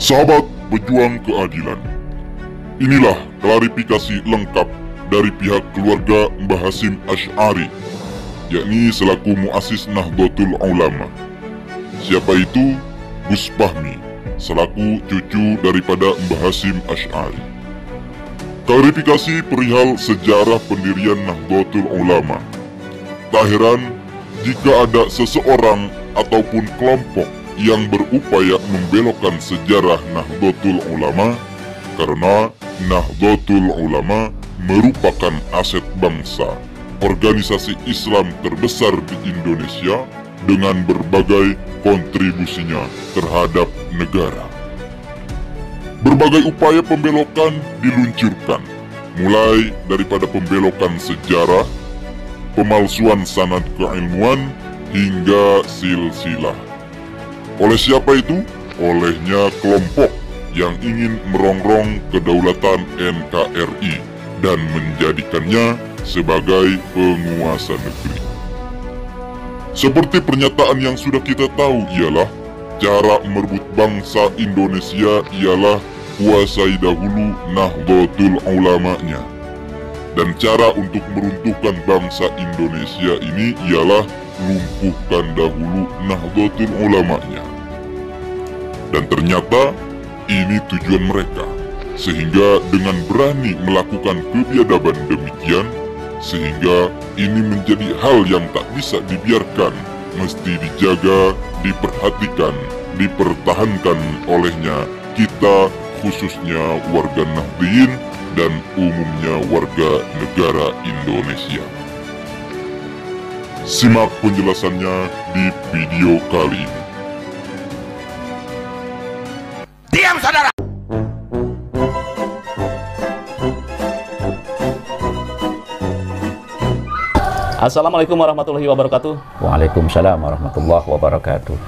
Sahabat pejuang keadilan, inilah klarifikasi lengkap dari pihak keluarga Mbah Hasyim Asy'ari, yakni selaku muassis Nahdlatul Ulama. Siapa itu? Gus Fahmi, selaku cucu daripada Mbah Hasyim Asy'ari. Klarifikasi perihal sejarah pendirian Nahdlatul Ulama. Tak heran jika ada seseorang ataupun kelompok yang berupaya membelokkan sejarah Nahdlatul Ulama, karena Nahdlatul Ulama merupakan aset bangsa, organisasi Islam terbesar di Indonesia dengan berbagai kontribusinya terhadap negara. Berbagai upaya pembelokan diluncurkan, mulai daripada pembelokan sejarah, pemalsuan sanad keilmuan, hingga silsilah. Oleh siapa itu? Olehnya kelompok yang ingin merongrong kedaulatan NKRI dan menjadikannya sebagai penguasa negeri. Seperti pernyataan yang sudah kita tahu ialah, cara merebut bangsa Indonesia ialah kuasai dahulu Nahdlatul Ulamanya. Dan cara untuk meruntuhkan bangsa Indonesia ini ialah lumpuhkan dahulu Nahdlatul Ulamanya. Dan ternyata ini tujuan mereka, sehingga dengan berani melakukan kebiadaban demikian, sehingga ini menjadi hal yang tak bisa dibiarkan, mesti dijaga, diperhatikan, dipertahankan olehnya kita, khususnya warga Nahdliyin dan umumnya warga negara Indonesia. Simak penjelasannya di video kali ini. Diam, saudara! Assalamualaikum warahmatullahi wabarakatuh. Waalaikumsalam warahmatullahi wabarakatuh.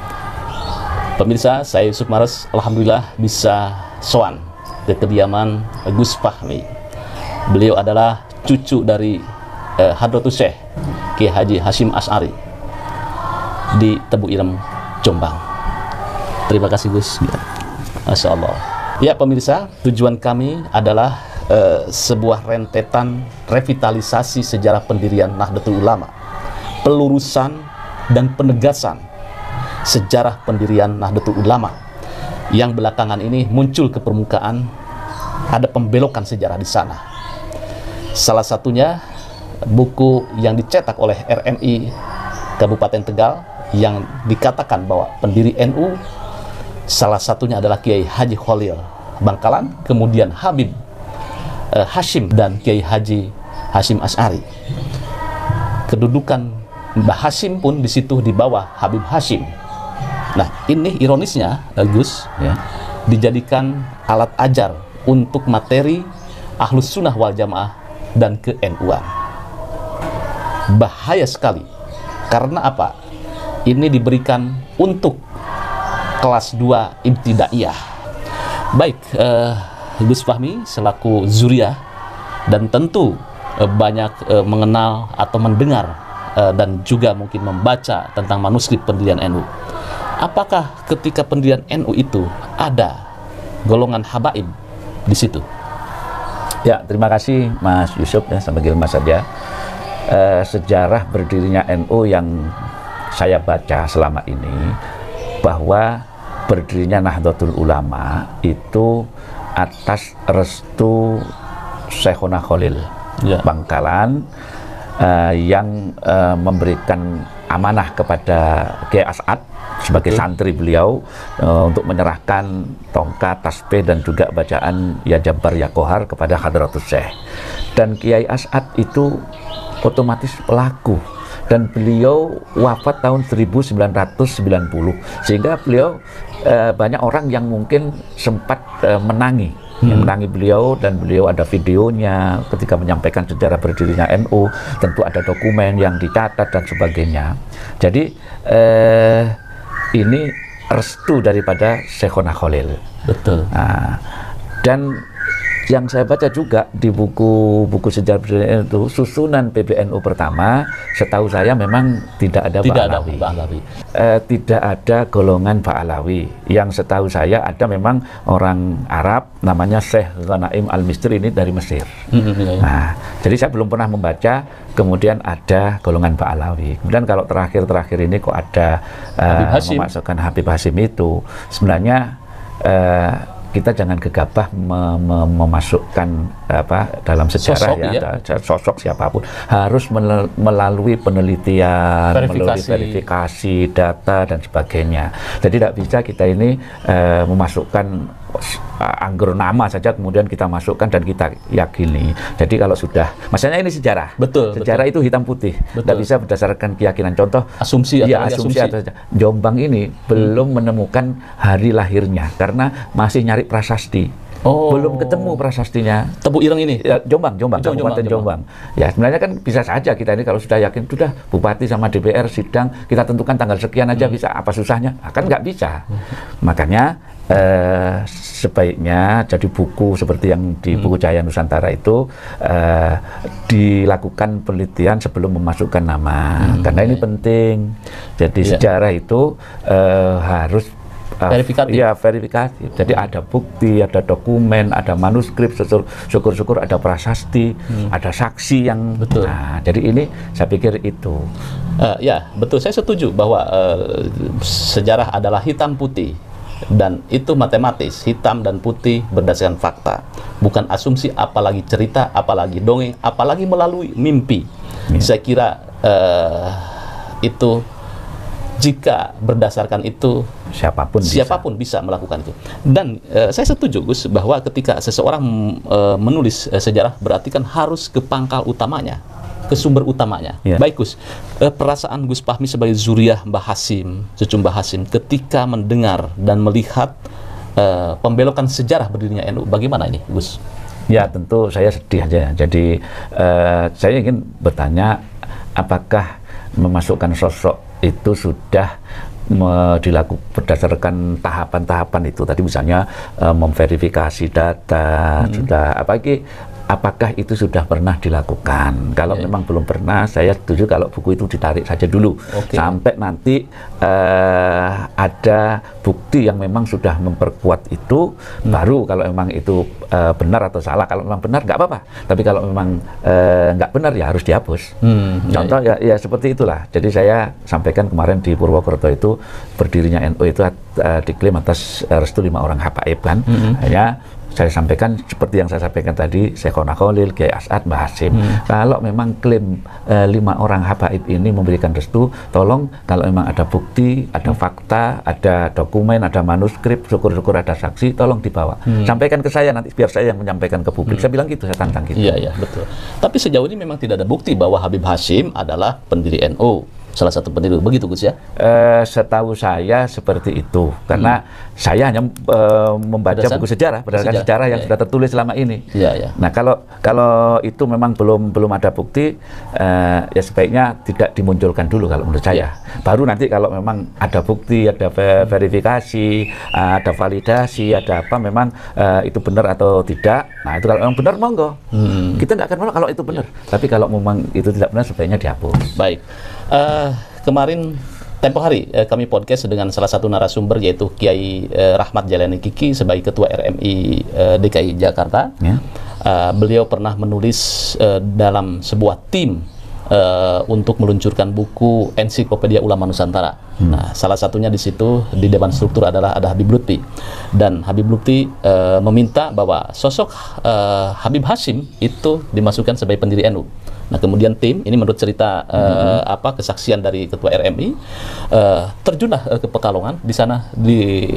Pemirsa, saya Yusuf Mares, alhamdulillah bisa soan ke kediaman Gus Fahmi. Beliau adalah cucu dari Hadratus Syekh Kiai Haji Hasyim Asy'ari di Tebu Irem, Jombang. Terima kasih Gus. Masya Allah. Ya pemirsa, tujuan kami adalah sebuah rentetan revitalisasi sejarah pendirian Nahdlatul Ulama, pelurusan dan penegasan sejarah pendirian Nahdlatul Ulama yang belakangan ini muncul ke permukaan. Ada pembelokan sejarah di sana. Salah satunya buku yang dicetak oleh RMI Kabupaten Tegal yang dikatakan bahwa pendiri NU salah satunya adalah Kiai Haji Khalil Bangkalan, kemudian Habib Hasyim dan Kiai Haji Hasyim Asy'ari. Kedudukan Mbah Hasyim pun di situ di bawah Habib Hasyim. Nah, ini ironisnya, Gus, ya, dijadikan alat ajar untuk materi Ahlus Sunnah wal Jamaah dan ke-NU-an. Bahaya sekali. Karena apa? Ini diberikan untuk kelas 2 ibtidaiyah. Baik, Gus Fahmi selaku zuriyah dan tentu banyak mengenal atau mendengar dan juga mungkin membaca tentang manuskrip pendirian NU. Apakah ketika pendirian NU itu ada golongan habaib di situ? Ya, terima kasih Mas Yusuf ya, sebagai Mas saja. Sejarah berdirinya NU yang saya baca selama ini, bahwa berdirinya Nahdlatul Ulama itu atas restu Syekhona Khalil Bangkalan yang memberikan amanah kepada Kiai As'ad sebagai santri beliau untuk menyerahkan tongkat, tasbih dan juga bacaan Ya Jabbar Ya Qahar kepada Hadratus Syekh. Dan Kiai As'ad itu otomatis pelaku, dan beliau wafat tahun 1990, sehingga beliau banyak orang yang mungkin sempat menangi beliau, dan beliau ada videonya ketika menyampaikan sejarah berdirinya NU, tentu ada dokumen yang dicatat dan sebagainya. Jadi ini restu daripada Syekhona Khalil. Betul. Nah, dan yang saya baca juga di buku sejarah berdirinya itu susunan PBNU pertama, setahu saya memang tidak ada Ba'alawi. Tidak ada golongan Ba'alawi. Yang setahu saya ada memang orang Arab namanya Syekh Ghanaim Al-Misri, ini dari Mesir. Nah, jadi saya belum pernah membaca kemudian ada golongan Ba'alawi. Kemudian kalau terakhir ini kok ada memasukkan Habib Hasyim itu, sebenarnya kita jangan gegabah memasukkan dalam sejarah sosok siapapun, harus melalui penelitian, melalui verifikasi data dan sebagainya. Jadi tidak bisa kita ini memasukkan anggur nama saja kemudian kita masukkan dan kita yakini. Jadi kalau sudah, maksudnya ini sejarah. Sejarah itu hitam putih. Tidak bisa berdasarkan keyakinan. Contoh asumsi atau Jombang ini belum menemukan hari lahirnya karena masih nyari prasasti. Belum ketemu prasastinya. Tebu Ireng ini? Ya, Jombang, Kabupaten Jombang. Ya, sebenarnya kan bisa saja kita ini kalau sudah yakin, sudah Bupati sama DPR sidang, kita tentukan tanggal sekian aja bisa, apa susahnya? Kan nggak bisa. Makanya sebaiknya jadi buku seperti yang di buku Cahaya Nusantara itu dilakukan penelitian sebelum memasukkan nama, karena ini penting. Jadi sejarah itu harus verifikatif. Ya, verifikatif. Jadi ada bukti, ada dokumen, ada manuskrip, syukur-syukur ada prasasti, ada saksi yang betul. Nah, jadi ini saya pikir itu. Ya, betul. Saya setuju bahwa sejarah adalah hitam putih. Dan itu matematis, hitam dan putih berdasarkan fakta, bukan asumsi, apalagi cerita, apalagi dongeng, apalagi melalui mimpi. Saya kira itu, jika berdasarkan itu siapapun bisa melakukan itu. Dan saya setuju, Gus, bahwa ketika seseorang menulis sejarah berarti kan harus ke pangkal utamanya, ke sumber utamanya. Baik, Gus, perasaan Gus Fahmi sebagai zuriyah Mbah Hasyim, cucu Mbah Hasyim, ketika mendengar dan melihat pembelokan sejarah berdirinya NU, bagaimana ini, Gus? Ya, tentu saya sedih aja. Jadi saya ingin bertanya, apakah memasukkan sosok itu sudah dilakukan berdasarkan tahapan-tahapan itu tadi, misalnya memverifikasi data, sudah apakah itu sudah pernah dilakukan? Kalau memang belum pernah, saya setuju kalau buku itu ditarik saja dulu sampai nanti ada bukti yang memang sudah memperkuat itu, baru kalau memang itu benar atau salah. Kalau memang benar nggak apa-apa, tapi kalau memang nggak benar ya harus dihapus. Contoh ya seperti itulah. Jadi saya sampaikan kemarin di Purwokerto itu berdirinya NU itu diklaim atas restu 5 orang habaib kan. Hanya saya sampaikan seperti yang saya sampaikan tadi, Syekhona Khalil, Kiai As'ad, Mbah Hasyim. Kalau memang klaim 5 orang habaib ini memberikan restu, tolong kalau memang ada bukti, ada fakta, ada dokumen, ada manuskrip, syukur-syukur ada saksi, tolong dibawa. Sampaikan ke saya nanti biar saya yang menyampaikan ke publik. Saya bilang gitu, saya tantang gitu. Iya, betul. Tapi sejauh ini memang tidak ada bukti bahwa Habib Hasyim adalah pendiri NU. Salah satu pendiri, begitu, Gus, ya? Setahu saya seperti itu, karena saya hanya membaca buku sejarah berdasarkan sejarah yang sudah tertulis selama ini. Nah, kalau itu memang belum ada bukti, ya sebaiknya tidak dimunculkan dulu kalau menurut saya. Baru nanti kalau memang ada bukti, ada verifikasi, ada validasi, ada apa, memang itu benar atau tidak. Nah, itu kalau memang benar, monggo. Kita tidak akan menolak kalau itu benar. Tapi kalau memang itu tidak benar, sebaiknya dihapus. Baik. Kemarin tempo hari kami podcast dengan salah satu narasumber, yaitu Kiai Rahmat Jalani Kiki sebagai Ketua RMI DKI Jakarta. Beliau pernah menulis dalam sebuah tim untuk meluncurkan buku Ensiklopedia Ulama Nusantara. Nah, salah satunya di situ di dewan struktur adalah ada Habib Lutfi, dan Habib Lutfi meminta bahwa sosok Habib Hasyim itu dimasukkan sebagai pendiri NU. Nah, kemudian tim ini menurut cerita kesaksian dari Ketua RMI terjunlah ke Pekalongan. Di sana di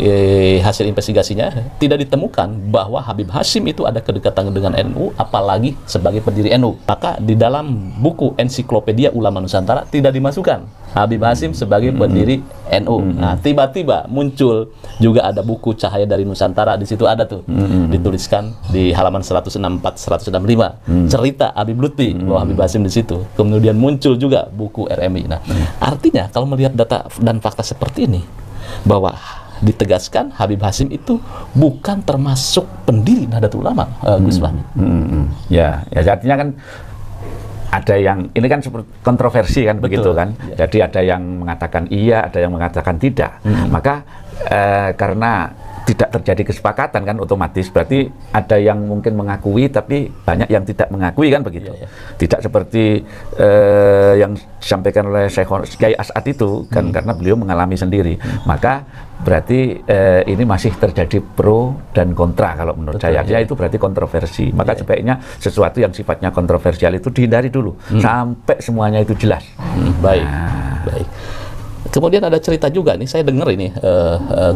hasil investigasinya tidak ditemukan bahwa Habib Hasyim itu ada kedekatan dengan NU, apalagi sebagai pendiri NU. Maka di dalam buku Ensiklopedia Ulama Nusantara tidak dimasukkan Habib Hasyim sebagai pendiri NU. Nah, tiba-tiba muncul juga ada buku Cahaya dari Nusantara, di situ ada tuh dituliskan di halaman 164-165 cerita Habib Lutfi bahwa Habib Hasyim di situ. Kemudian muncul juga buku RMI. Nah, artinya kalau melihat data dan fakta seperti ini, bahwa ditegaskan Habib Hasyim itu bukan termasuk pendiri Nahdlatul Ulama, Gus Fahmi. Ya, artinya kan ada yang, ini kan seperti kontroversi kan. Betul. Begitu kan. Ya. Jadi ada yang mengatakan iya, ada yang mengatakan tidak. Maka karena tidak terjadi kesepakatan kan, otomatis berarti ada yang mungkin mengakui tapi banyak yang tidak mengakui kan begitu. Tidak seperti yang disampaikan oleh Syekh Kiai As'ad itu kan, karena beliau mengalami sendiri. Maka berarti ini masih terjadi pro dan kontra kalau menurut saya. Itu berarti kontroversi. Maka sebaiknya sesuatu yang sifatnya kontroversial itu dihindari dulu sampai semuanya itu jelas. Baik. Kemudian ada cerita juga nih, saya dengar ini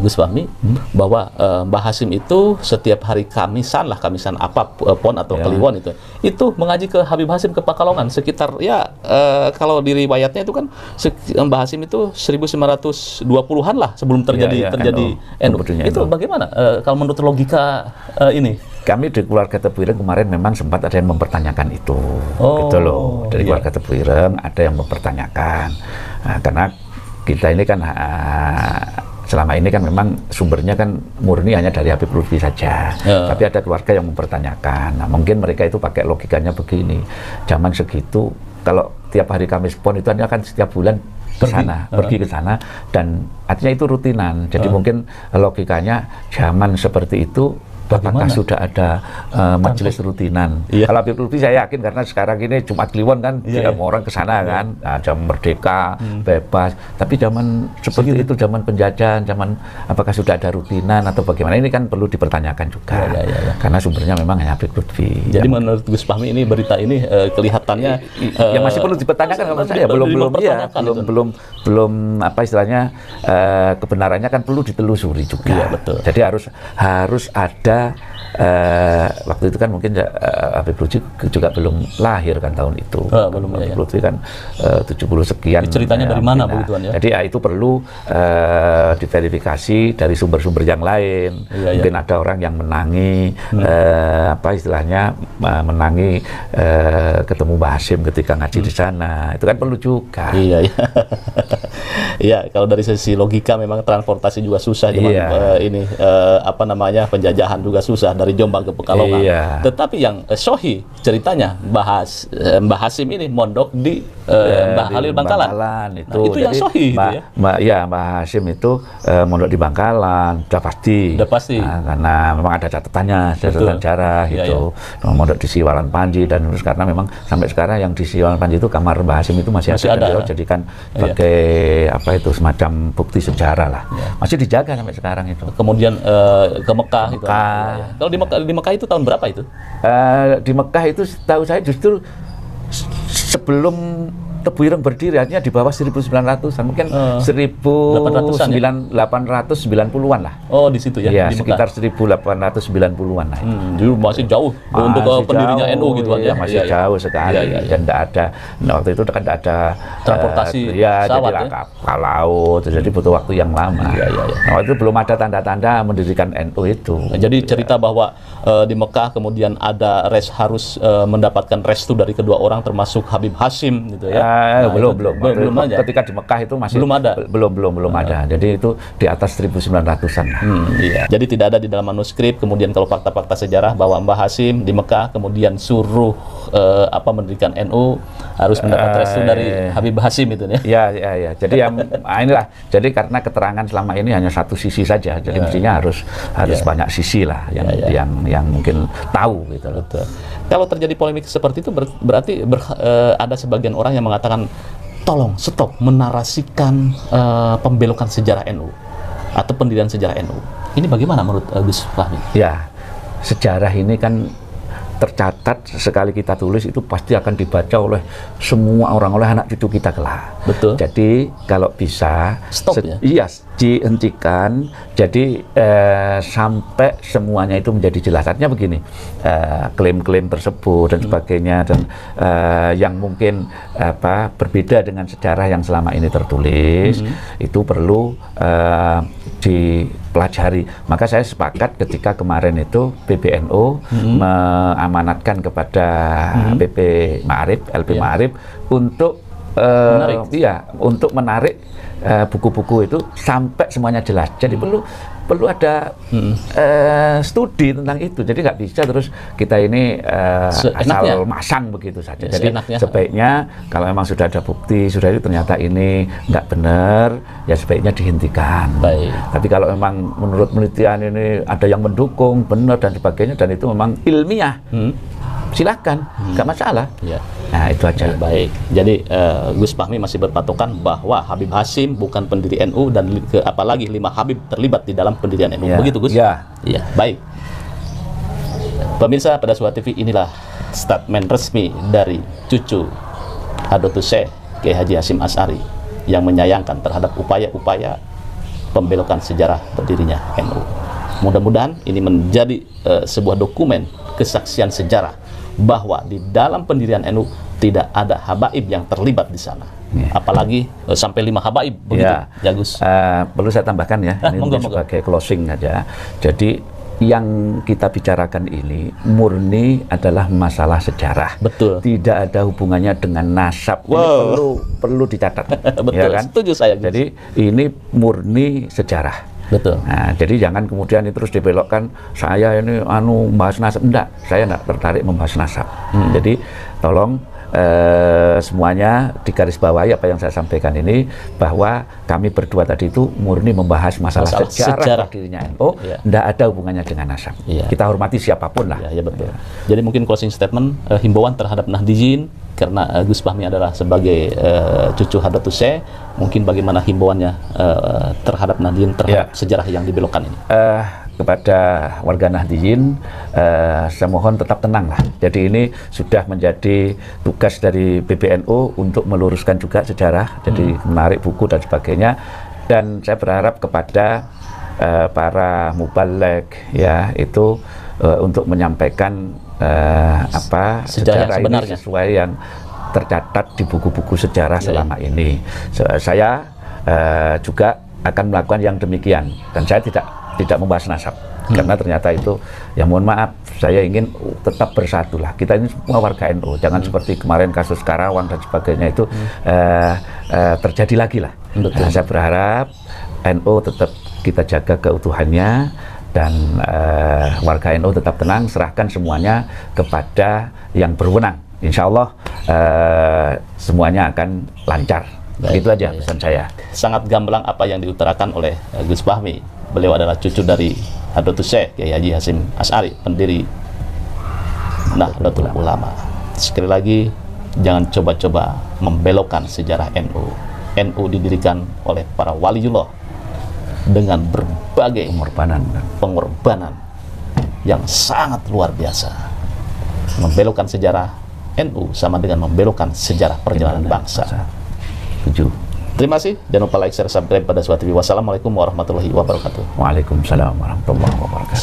Gus Fahmi, bahwa Mbah Hasyim itu setiap hari Kamisan apa Pon atau Kliwon itu mengaji ke Habib Hasyim ke Pekalongan sekitar kalau di riwayatnya itu kan Mbah Hasyim itu 1920-an lah sebelum terjadi NU. Itu bagaimana kalau menurut logika ini? Kami di keluarga Tebu Ireng kemarin memang sempat ada yang mempertanyakan itu, gitu loh. Dari keluarga Tebu Ireng ada yang mempertanyakan, karena kita ini kan selama ini kan memang sumbernya kan murni hanya dari Habib Lutfi saja. Tapi ada keluarga yang mempertanyakan. Nah, mungkin mereka itu pakai logikanya begini. Zaman segitu kalau tiap hari Kamis Pon itu hanya kan setiap bulan pergi ke sana, dan artinya itu rutinan. Jadi mungkin logikanya zaman seperti itu apakah sudah ada majelis rutinan? Kalau Habib Lutfi saya yakin, karena sekarang ini Jumat Kliwon kan orang ke sana kan, jam merdeka, bebas. Tapi zaman seperti itu, zaman penjajahan, zaman apakah sudah ada rutinan atau bagaimana? Ini kan perlu dipertanyakan juga. Karena sumbernya memang hanya Habib Lutfi. Jadi menurut Gus Fahmi ini berita ini kelihatannya yang masih perlu dipertanyakan kalau saya belum apa istilahnya kebenarannya kan perlu ditelusuri juga. Jadi harus ada waktu itu kan mungkin Habib Lutfi juga belum lahir kan tahun itu. Habib Lutfi kan 70 sekian. Ceritanya dari mana begituan ya? Jadi itu perlu diverifikasi dari sumber-sumber yang lain. Mungkin ada orang yang menangi apa istilahnya menangi ketemu Mbah Hasyim ketika ngaji di sana. Itu kan perlu juga. Iya, kalau dari sisi logika memang transportasi juga susah ini apa namanya penjajahan juga susah dari Jombang ke Pekalongan. Tetapi yang Sohi ceritanya Mbah Hasyim ini mondok di Mbah Halil Bangkalan. Itu yang Sohi itu ya. Mbah Hasyim itu mondok di Bangkalan, sudah pasti. Karena memang ada catatan sejarah itu. Mondok di Siwalan Panji, dan karena memang sampai sekarang yang di Siwalan Panji itu kamar Mbah Hasyim itu masih ada. Jadikan sebagai apa itu semacam bukti sejarah lah. Masih dijaga sampai sekarang itu. Kemudian ke Mekah. Kalau di Mekah itu tahun berapa itu? Di Mekah itu tahu saya justru sebelum Tebu Ireng berdiri, artinya di bawah 1900-an, mungkin 1890-an lah. Oh, di situ ya? Iya, sekitar 1890-an lah. Dulu masih jauh untuk pendirinya NU gitu kan ya? Masih jauh sekali. Dan tidak ada, waktu itu kan tidak ada transportasi pesawat jadi kapal laut, jadi butuh waktu yang lama. Waktu itu belum ada tanda-tanda mendirikan NU itu. Jadi cerita bahwa di Mekah kemudian ada harus mendapatkan restu dari kedua orang termasuk Habib Hasyim gitu ya? Belum aja. Ketika di Mekah itu masih belum ada. Jadi itu di atas 1900-an. Jadi tidak ada di dalam manuskrip. Kemudian kalau fakta-fakta sejarah bahwa Mbah Hasyim di Mekah kemudian suruh mendirikan NU harus mendapat restu dari Habib Hasyim itu ya. Ya. Jadi inilah. Jadi karena keterangan selama ini hanya satu sisi saja. Jadi mestinya harus banyak sisi lah yang mungkin tahu gitu. Betul. Kalau terjadi polemik seperti itu berarti ada sebagian orang yang mengatakan tolong stop menarasikan pembelokan sejarah NU atau pendirian sejarah NU. Ini bagaimana menurut Gus Fahmi? Ya, sejarah ini kan tercatat sekali kita tulis itu pasti akan dibaca oleh semua orang, oleh anak cucu kita kelak. Betul. Jadi kalau bisa dihentikan. Jadi sampai semuanya itu menjadi jelas. Artinya begini, klaim-klaim tersebut dan sebagainya dan yang mungkin berbeda dengan sejarah yang selama ini tertulis itu perlu dipelajari. Maka saya sepakat ketika kemarin itu PBNU mengamanatkan kepada PP Ma'arif, LP Ma'arif untuk iya, untuk menarik buku-buku itu sampai semuanya jelas. Jadi perlu ada studi tentang itu. Jadi nggak bisa terus kita ini asal masang begitu saja. Ya, jadi sebaiknya kalau memang sudah ada bukti, sudah itu ternyata ini nggak benar, ya sebaiknya dihentikan. Baik. Tapi kalau memang menurut penelitian ini ada yang mendukung, benar dan sebagainya, dan itu memang ilmiah, silakan, nggak masalah. Ya. Nah, itu aja. Baik. Jadi Gus Fahmi masih berpatokan bahwa Habib Hasyim bukan pendiri NU dan apalagi 5 Habib terlibat di dalam pendirian NU. Ya. Begitu, Gus? Ya. Iya. Baik. Pemirsa pada Suara TV, inilah statement resmi dari cucu Hadratus Syekh Kiai Haji Hasyim Asy'ari yang menyayangkan terhadap upaya-upaya pembelokan sejarah berdirinya NU. Mudah-mudahan ini menjadi sebuah dokumen kesaksian sejarah bahwa di dalam pendirian NU tidak ada habaib yang terlibat di sana. Apalagi sampai 5 habaib begitu. Ya, Gus. Perlu saya tambahkan ya, ini sebagai closing aja. Jadi yang kita bicarakan ini murni adalah masalah sejarah. Betul. Tidak ada hubungannya dengan nasab. Wow. Ini perlu dicatat. Betul. Ya kan? Setuju saya, Gus. Jadi ini murni sejarah. Betul. Nah, jadi jangan kemudian itu terus dibelokkan, saya ini membahas nasab. Enggak, saya enggak tertarik membahas nasab. Jadi tolong semuanya digarisbawahi apa yang saya sampaikan ini, bahwa kami berdua tadi itu murni membahas masalah sejarah berdirinya NU, enggak ada hubungannya dengan nasab. Kita hormati siapapun lah. Ya, betul. Jadi mungkin closing statement, himbauan terhadap Nahdijin, karena Gus Fahmi adalah sebagai cucu Hadratus Syekh, mungkin bagaimana himbauannya terhadap Nahdijin terhadap sejarah yang dibelokkan ini? Kepada warga Nahdijin, saya mohon tetap tenang lah. Jadi ini sudah menjadi tugas dari PBNU untuk meluruskan juga sejarah, jadi menarik buku dan sebagainya. Dan saya berharap kepada para mubalek ya itu untuk menyampaikan sejarah ini sesuai yang tercatat di buku-buku sejarah selama ini. Saya juga akan melakukan yang demikian, dan saya tidak membahas nasab, karena ternyata itu, ya mohon maaf, saya ingin tetap bersatu lah. Kita ini semua warga NU, jangan seperti kemarin kasus Karawang dan sebagainya itu terjadi lagi lah. Nah, saya berharap NU tetap kita jaga keutuhannya, dan warga NU tetap tenang, serahkan semuanya kepada yang berwenang. Insya Allah semuanya akan lancar. Begitu aja pesan saya. Sangat gamblang apa yang diutarakan oleh Gus Fahmi. Beliau adalah cucu dari Hadratus Syekh Kiai Haji Hasyim Asy'ari, pendiri Nahdlatul Ulama. Sekali lagi, jangan coba-coba membelokkan sejarah NU. NU didirikan oleh para waliullah dengan berbagai pengorbanan yang sangat luar biasa. Membelokkan sejarah NU sama dengan membelokkan sejarah perjalanan bangsa. Terima kasih. Jangan lupa like, share, subscribe pada Suara TV. Wassalamualaikum warahmatullahi wabarakatuh. Waalaikumsalam warahmatullahi wabarakatuh.